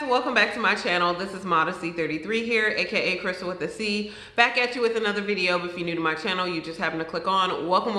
welcome back to my channel. This is Modesty 33 here, aka Crystal with a C. Back at you with another video. If you're new to my channel, you just happen to click on. Welcome.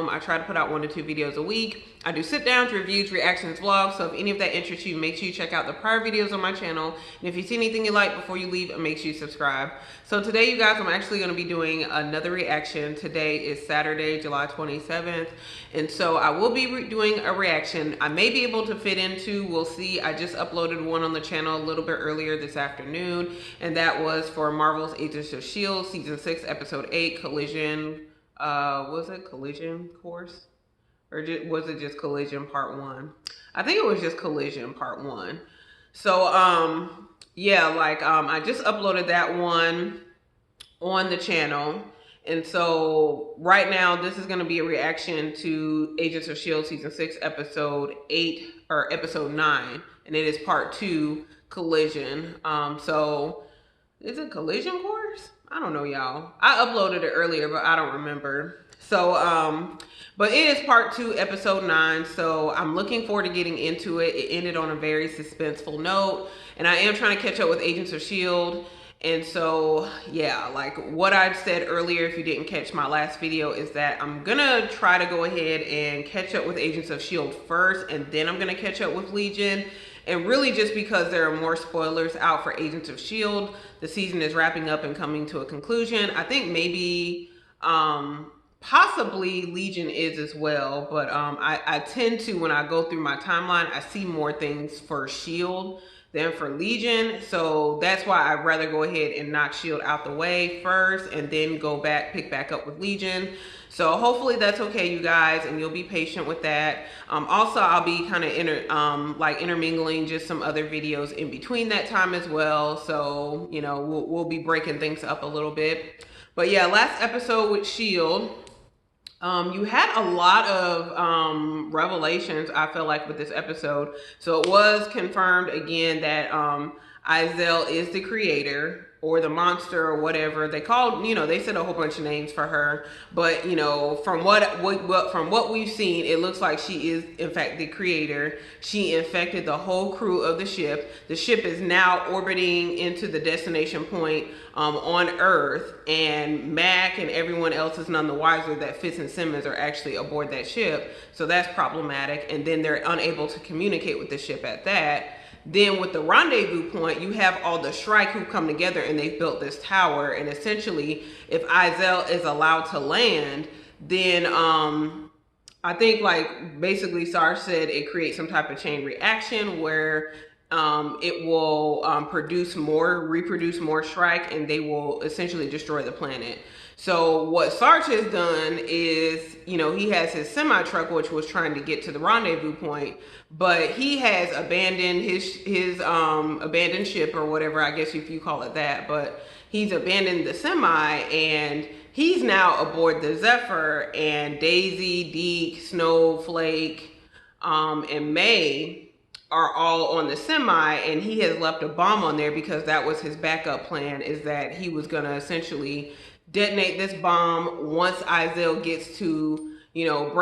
I try to put out 1 to 2 videos a week. I do sit downs, reviews, reactions, vlogs. So if any of that interests you, make sure you check out the prior videos on my channel. And if you see anything you like before you leave, make sure you subscribe. So today, you guys, I'm actually going to be doing another reaction. Today is Saturday, July 27th. And so I will be doing a reaction. I may be able to fit into, we'll see. I just uploaded one on the channel a little bit earlier this afternoon. And that was for Marvel's Agents of S.H.I.E.L.D. Season 6, Episode 8, Collision. Was it Collision Course? Or was it just Collision Part 1? I think it was just Collision Part 1. So, yeah, like, I just uploaded that one on the channel. And so right now, this is going to be a reaction to Agents of S.H.I.E.L.D. Season 6, Episode 8, or Episode 9. And it is Part 2, Collision. So, is it Collision Course? I don't know, y'all. I uploaded it earlier, but I don't remember. So, but it is Part 2, Episode 9. So I'm looking forward to getting into it. It ended on a very suspenseful note. And I am trying to catch up with Agents of S.H.I.E.L.D. And so, yeah, like what I said earlier, if you didn't catch my last video, is that I'm gonna try to go ahead and catch up with Agents of S.H.I.E.L.D. first, and then I'm gonna catch up with Legion. And really just because there are more spoilers out for Agents of S.H.I.E.L.D. The season is wrapping up and coming to a conclusion. I think maybe, possibly Legion is as well, but I tend to, when I go through my timeline, I see more things for S.H.I.E.L.D. than for Legion. So that's why I'd rather go ahead and knock S.H.I.E.L.D. out the way first and then go back, pick back up with Legion. So hopefully that's okay, you guys, and you'll be patient with that. Also, I'll be kind of intermingling just some other videos in between that time as well. So, you know, we'll be breaking things up a little bit. But yeah, last episode with S.H.I.E.L.D., you had a lot of revelations, I feel like, with this episode. So it was confirmed again that S.H.I.E.L.D. is the creator, or the monster, or whatever they called. You know, they said a whole bunch of names for her, but you know, from what we've seen, it looks like she is in fact the creator. She infected the whole crew of the ship. The ship is now orbiting into the destination point on Earth, and Mac and everyone else is none the wiser that Fitz and Simmons are actually aboard that ship. So that's problematic, and then they're unable to communicate with the ship at that. Then with the rendezvous point, you have all the S.H.I.E.L.D. who come together and they've built this tower. And essentially, if S.H.I.E.L.D. is allowed to land, then I think, like, basically Sarge said it creates some type of chain reaction where it will reproduce more S.H.I.E.L.D. and they will essentially destroy the planet. So what Sarge has done is, you know, he has his semi-truck, which was trying to get to the rendezvous point, but he has abandoned his abandoned ship, or whatever, I guess if you call it that, but he's abandoned the semi, and he's now aboard the Zephyr, and Daisy, Deke, Snowflake, and May are all on the semi, and he has left a bomb on there because that was his backup plan, is that he was gonna essentially detonate this bomb once S.H.I.E.L.D. gets to, you know,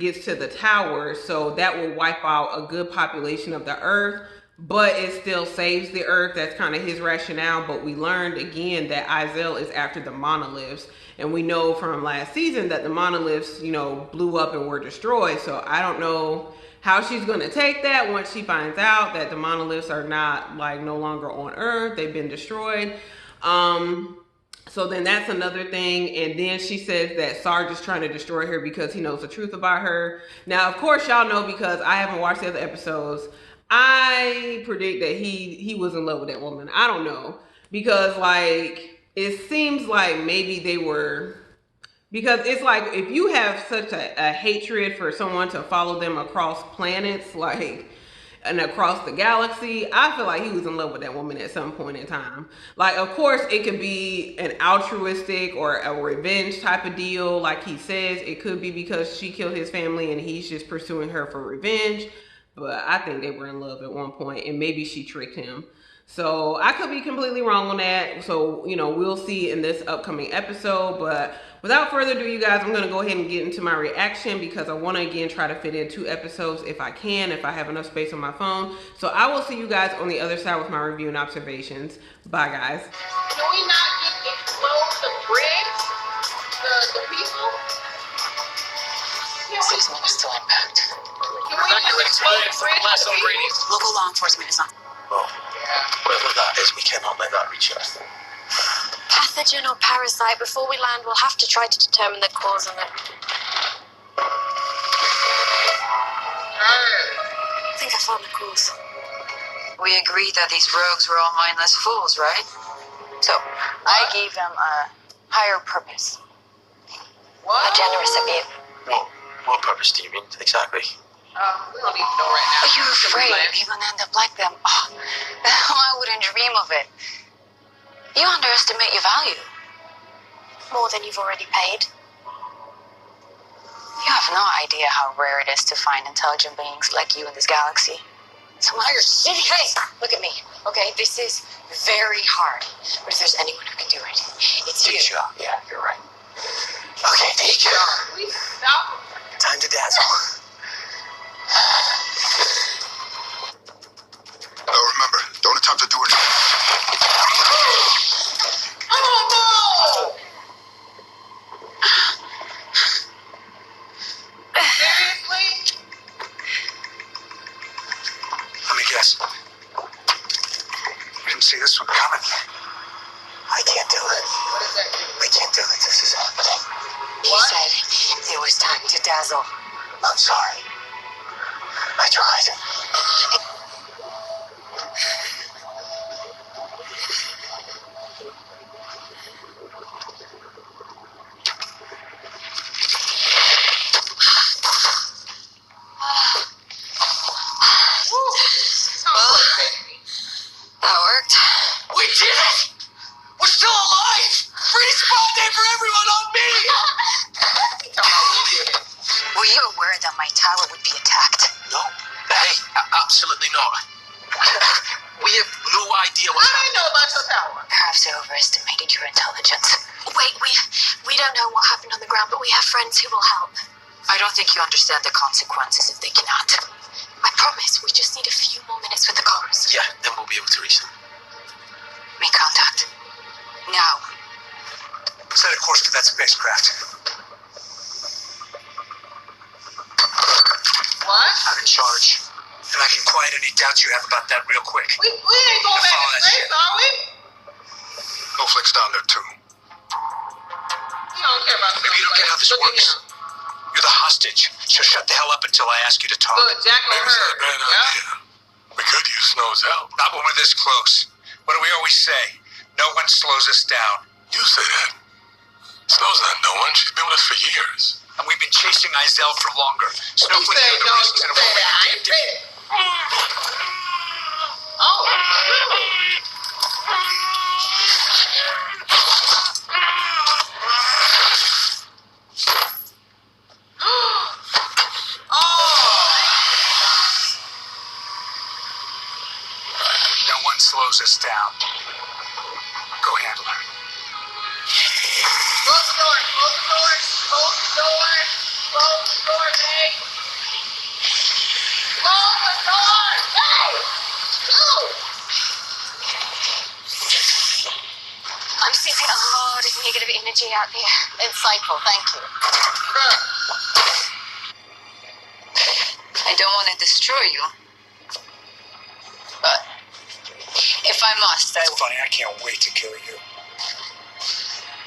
gets to the tower. So that will wipe out a good population of the Earth, but it still saves the Earth. That's kind of his rationale. But we learned again that S.H.I.E.L.D. is after the monoliths. And we know from last season that the monoliths, you know, blew up and were destroyed. So I don't know how she's going to take that once she finds out that the monoliths are not, like, no longer on Earth. They've been destroyed. So then that's another thing. And then she says that Sarge is trying to destroy her because he knows the truth about her. Now, of course, y'all know, because I haven't watched the other episodes, I predict that he was in love with that woman. I don't know. Because, like, it seems like maybe they were... Because it's like, if you have such a hatred for someone to follow them across planets, like... and across the galaxy, I feel like he was in love with that woman at some point in time. Like, of course, it could be an altruistic or a revenge type of deal. Like he says, it could be because she killed his family and he's just pursuing her for revenge. but I think they were in love at one point, and maybe she tricked him. So I could be completely wrong on that. So, we'll see in this upcoming episode. But without further ado, you guys, I'm going to go ahead and get into my reaction because I want to, again, try to fit in 2 episodes if I can, if I have enough space on my phone. So I will see you guys on the other side with my review and observations. Bye, guys. Can we not just explode the bricks? The people? Yeah, 6 minutes till impact. Can we just explode the bricks? Local law enforcement is on. Well, whatever that is, we cannot let that reach us. Pathogen or parasite, before we land, we'll have to try to determine the cause of it. I think I found the cause. We agreed that these rogues were all mindless fools, right? So, I gave them a higher purpose. What? A generous of you. What purpose do you mean exactly? We don't even know right now. Are you afraid you're gonna end up like them? Oh, I wouldn't dream of it. You underestimate your value. More than you've already paid. You have no idea how rare it is to find intelligent beings like you in this galaxy. So now you're serious. Hey, look at me. Okay, this is very hard. But if there's anyone who can do it, it's you. Yeah, you're right. Okay, Deja. Please stop. Time to dazzle. Remember, don't attempt to do anything. Oh no! Seriously? Let me guess. We didn't see this one coming. I can't do it. What does that do? We can't do it. This is happening. He said it was time to dazzle. I'm sorry. I tried. That worked. We did it! We're still alive! Free spot day for everyone on me! Were you aware that my tower would be attacked? No. Hey, absolutely not. We have no idea I what's didn't know about your tower. Perhaps I overestimated your intelligence. Wait, we don't know what happened on the ground, but we have friends who will help. I don't think you understand the consequences if they cannot. I promise, we just need a few more minutes with the comms. Yeah, then we'll be able to reach them. Make contact. Now. Set a course for that spacecraft. What? I'm in charge. And I can quiet any doubts you have about that real quick. We ain't going back to space, are we? Snowflake's down there too. You don't care about Maybe you don't get how this Look at works. him. You're the hostage, so shut the hell up until I ask you to talk. Good, Jack on her. Yeah. We could use Snow's help. Not when we're this close. What do we always say? No one slows us down. You say that. Snow's not no one. She's been with us for years. And we've been chasing I.S.H.I.E.L.D. for longer. You Snowflake say knew the no, risks you and say avoided that. I it. ain't say it. Oh, really? No one slows us down. Go handle her. Close the door, close the door, close the door, close the door, babe. Close the door, hey! Go! I'm sensing a lot of negative energy out there. Insightful, thank you. I don't want to destroy you. But if I must, That's funny, I can't wait to kill you.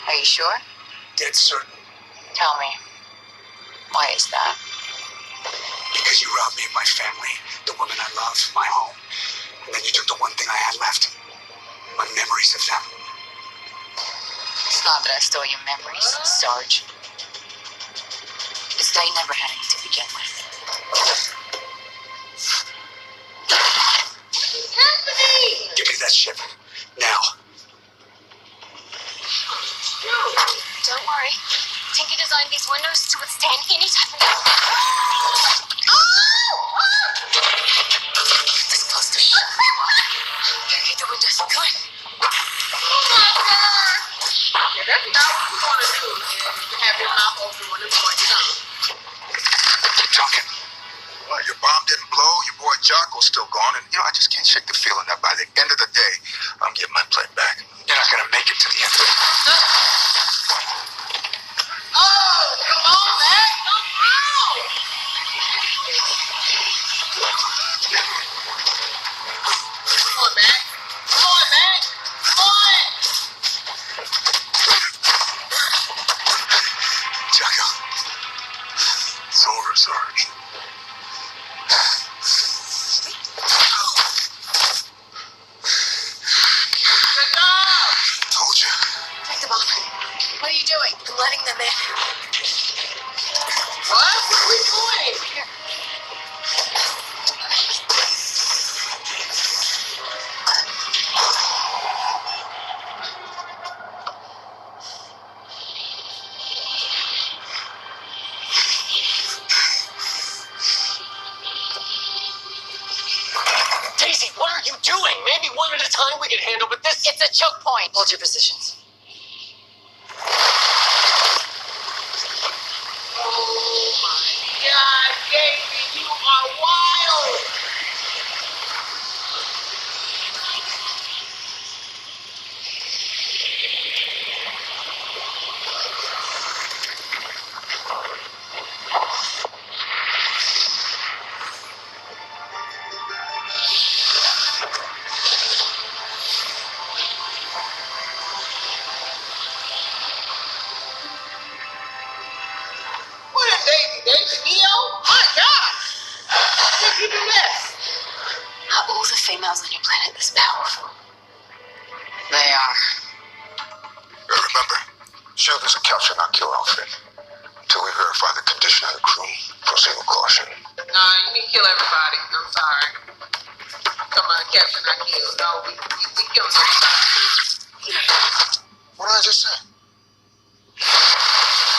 Are you sure? Dead certain. Tell me. Why is that? Because you robbed me of my family, the woman I love, my home. And then you took the one thing I had left. My memories of them. It's not that I stole your memories, Sarge. It's that I never had any to begin with. What's happening? Give me that ship. Now. Don't worry. Tinky designed these windows to withstand any type of... Oh! and, I just can't shake the feeling that by the end of the day, I'm getting my plane back. You're not going to make it to the end of it. Oh, come on, Mac. Come on. Come on, Mac. Come on, Mac. Come on. Jacko, it's over, Sarge. Good job. Told you. Take them off. What are you doing? I'm letting them in. What? What are we doing? Here. Daisy, what are you doing? Maybe one at a time we can handle, but this... It's a choke point. Hold your positions. Oh, my God, Davey, you are wild. What is Davey? Davey Neo? My God. How did you do that? Are all the females on your planet this powerful? They are. Remember, S.H.I.E.L.D is a capture, not kill outfit. Until we verify the condition of the crew, proceed with caution. Nah, you need to kill everybody. I'm sorry. Come on, capture, not kill. No, we killing everybody. What did I just say?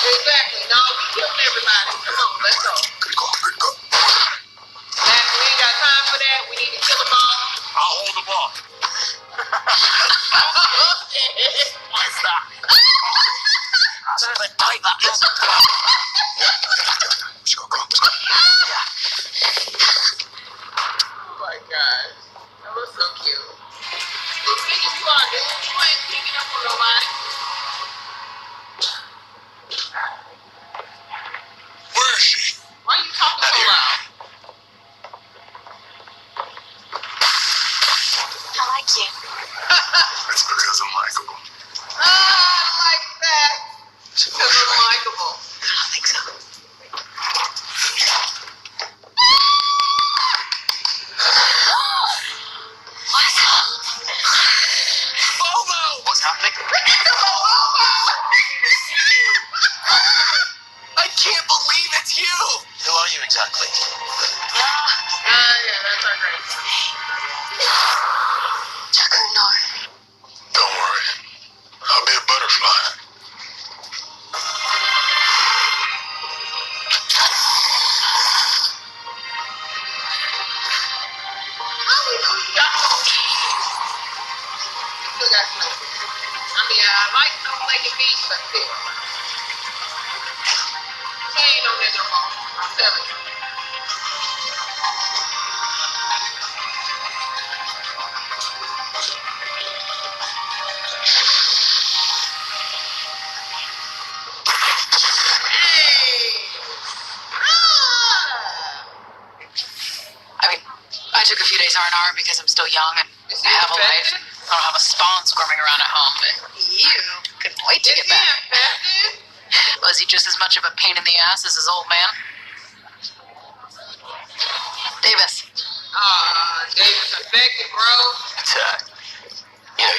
Exactly. No, we killing everybody. Come on, let's go. Good call, good call. Mac, we ain't got time for that. We need to kill them all. I'll hold them off. What's that? Let's go, go. Oh my gosh. That was so cute. Well, big as you are, dude, you ain't picking up on nobody. Where is she? Why are you talking so loud? I like you. It's because I'm likable. I like that. Because I'm likable. I don't think so. Bobo! What's happening? I can't believe it's you! Who are you exactly? Yeah, that's our great. Jacko, no. Don't worry. I'll be a butterfly. How we do y'all? Still got snow. I mean, I like snowflake and beach, but still. She ain't on there no more. I'm telling you. I mean, I took a few days R&R because I'm still young and Is I he have a life. infected? I don't have a spawn squirming around at home, but you couldn't wait to Is get he back. infected? Was he just as much of a pain in the ass as his old man? Davis. Davis infected, bro.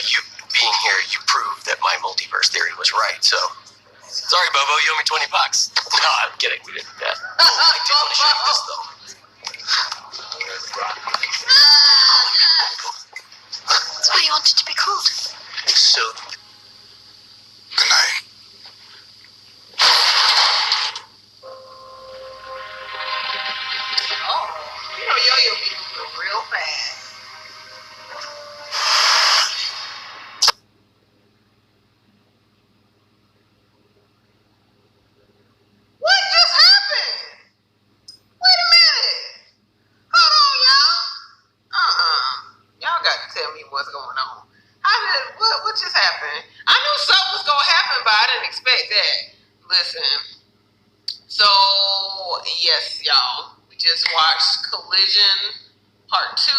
You being here, you proved that my multiverse theory was right, so... Sorry, Bobo, you owe me $20. No, I'm kidding. We didn't do that. I did want to show you this, though. That's what you wanted to be called. So, Good night. Oh, Yo-Yo be moving real fast. What just happened? Wait a minute. Hold on, y'all. what's going on. What just happened? I knew something was gonna happen, but I didn't expect that. Listen. So yes, y'all. We just watched Collision Part 2.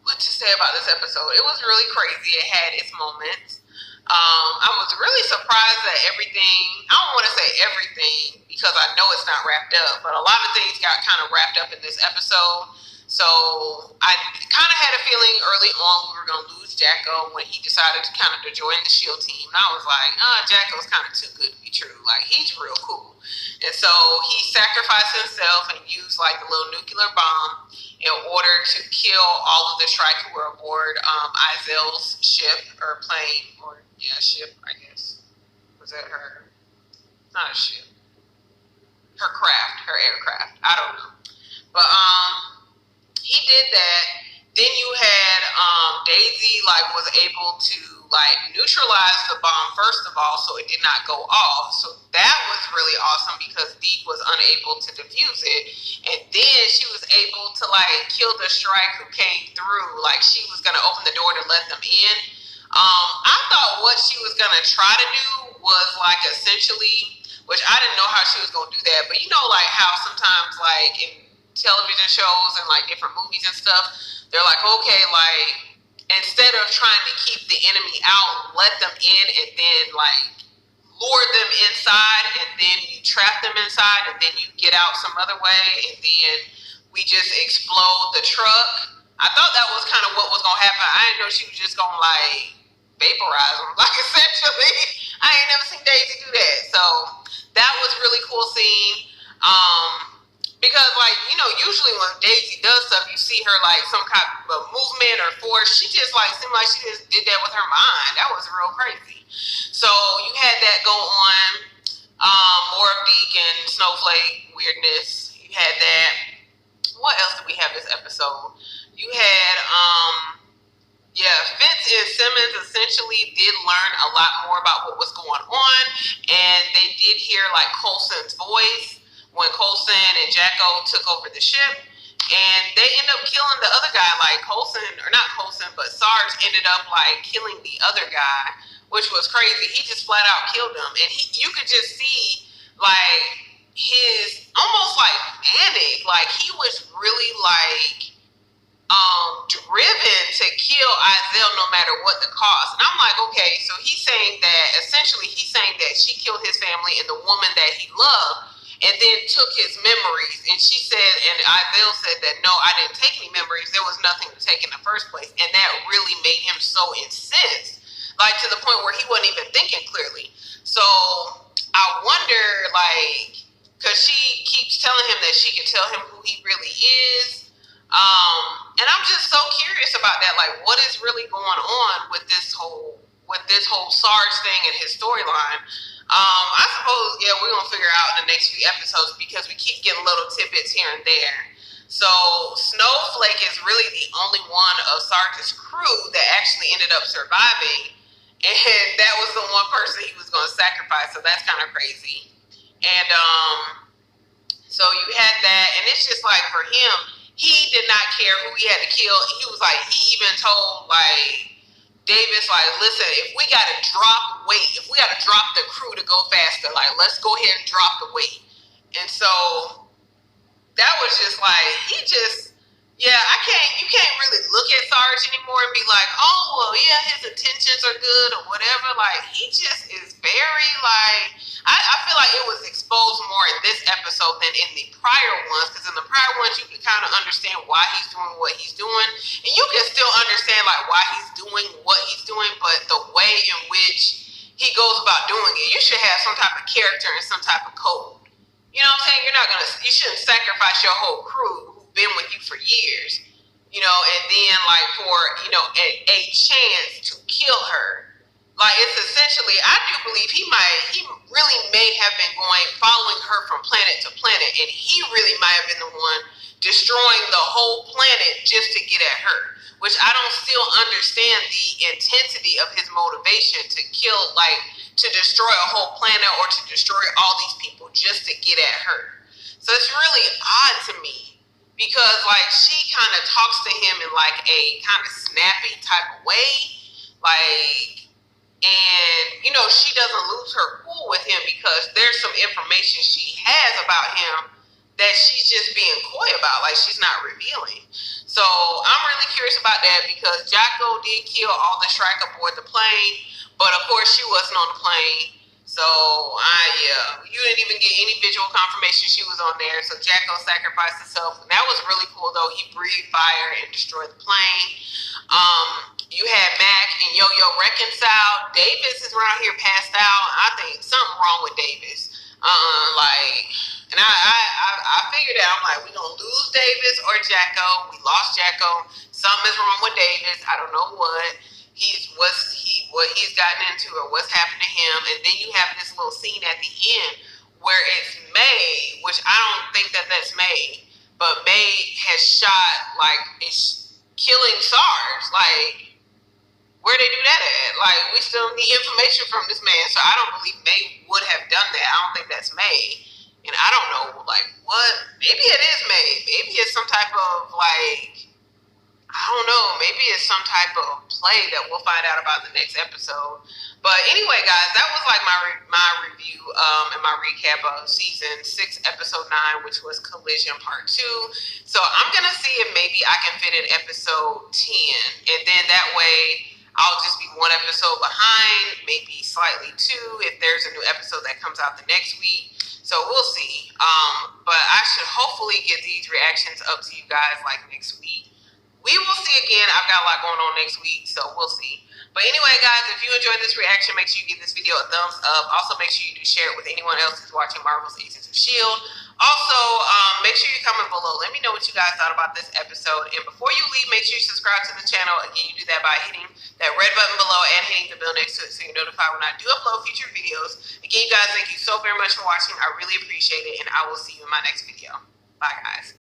What to say about this episode? It was really crazy. It had its moments. I was really surprised that everything, I don't want to say everything because I know it's not wrapped up, but a lot of things got kind of wrapped up in this episode. So I kind of had a feeling early on we were going to lose Jacko when he decided to kind of join the S.H.I.E.L.D. team. And I was like, Jacko's kind of too good to be true. Like, he's real cool. And so he sacrificed himself and used like a little nuclear bomb in order to kill all of the S.H.I.E.L.D. who were aboard S.H.I.E.L.D's ship or plane, or ship, I guess. Was that her? Not a ship. Her craft, her aircraft. I don't know. But he did that. Then you had Daisy was able to neutralize the bomb first of all, so it did not go off. So that was really awesome because Deke was unable to defuse it. And then she was able to kill the strike who came through. She was gonna open the door to let them in. I thought what she was gonna try to do was essentially, which I didn't know how she was gonna do that, but you know how sometimes in television shows and different movies and stuff, they're okay, instead of trying to keep the enemy out, let them in and then lure them inside, and then you trap them inside, and then you get out some other way, and then we just explode the truck. I thought that was kind of what was gonna happen. I didn't know she was just gonna vaporize them. Essentially, I ain't never seen Daisy do that. So that was really cool seeing. Because usually when Daisy does stuff, you see her some kind of movement or force. She just seemed like she just did that with her mind. That was real crazy. So you had that go on. More of Deke and Snowflake weirdness. You had that. What else did we have this episode? You had Fitz and Simmons essentially did learn a lot more about what was going on, and they did hear Coulson's voice when Coulson and Jacko took over the ship, and they ended up killing the other guy. But Sarge ended up killing the other guy, which was crazy. He just flat out killed him, and you could just see his almost panic. He was really driven to kill S.H.I.E.L.D. no matter what the cost. And I'm okay, so he's saying that she killed his family and the woman that he loved, and then took his memories. And she said, and S.H.I.E.L.D. said that, no, I didn't take any memories. There was nothing to take in the first place. And that really made him so incensed, to the point where he wasn't even thinking clearly. So I wonder, because she keeps telling him that she can tell him who he really is. And I'm just so curious about that. What is really going on with this whole Sarge thing and his storyline? I suppose, we're gonna figure out in the next few episodes because we keep getting little tidbits here and there. So Snowflake is really the only one of Sarge's crew that actually ended up surviving, and that was the one person he was gonna sacrifice. So that's kind of crazy. And so you had that, and it's just for him, he did not care who he had to kill. He was he even told Davis, listen, if we gotta drop weight, if we gotta drop the crew to go faster, let's go ahead and drop the weight. And so that was just you can't really look at Sarge anymore and be oh, well, yeah, his intentions are good or whatever. He just is very I feel it was exposed more in this episode than in the prior ones, because in the prior ones you can kind of understand why he's doing what he's doing, and you can still understand why he's doing what he's doing, but the way in which he goes about doing it, you should have some type of character and some type of code. You know what I'm saying? You shouldn't sacrifice your whole crew who've been with you for years, and then for a chance to kill her. It's essentially, I do believe he really may have been following her from planet to planet, and he really might have been the one destroying the whole planet just to get at her, which I don't still understand the intensity of his motivation to kill, to destroy a whole planet or to destroy all these people just to get at her. So it's really odd to me because like she kind of talks to him in like a kind of snappy type of way, like, and you know, she doesn't lose her cool with him because there's some information she has about him that she's just being coy about, like she's not revealing. So I'm really curious about that because Jacko did kill all the Shrike aboard the plane, but of course she wasn't on the plane. So you didn't even get any visual confirmation she was on there. So Jacko sacrificed himself, and that was really cool though. He breathed fire and destroyed the plane. You had Mac and Yo-Yo reconciled. Davis is around here passed out. I think something wrong with Davis. And I figured out, I'm like, we gonna lose Davis or Jacko. We lost Jacko. Something is wrong with Davis. I don't know what he's gotten into or what's happened to him. And then you have this little scene at the end where it's May, which I don't think that's May, but May has shot, like, it's killing Sarge. Like, where they do that at? Like, we still need information from this man, so I don't believe May would have done that. I don't think that's May. And I don't know, like, what? Maybe it is May. Maybe it's some type of, like, I don't know. Maybe it's some type of play that we'll find out about in the next episode. But anyway, guys, that was like my review and my recap of season 6, episode 9, which was Collision Part 2. So I'm gonna see if maybe I can fit in episode 10, and then that way I'll just be one episode behind, maybe slightly 2 if there's a new episode that comes out the next week. So we'll see. But I should hopefully get these reactions up to you guys like next week. We will see again. I've got a lot going on next week, so we'll see. But anyway, guys, if you enjoyed this reaction, make sure you give this video a thumbs up. Also, make sure you do share it with anyone else who's watching Marvel's Agents of S.H.I.E.L.D. Also, make sure you comment below. Let me know what you guys thought about this episode. And before you leave, make sure you subscribe to the channel. Again, you do that by hitting that red button below and hitting the bell next to it so you're notified when I do upload future videos. Again, you guys, thank you so very much for watching. I really appreciate it, and I will see you in my next video. Bye, guys.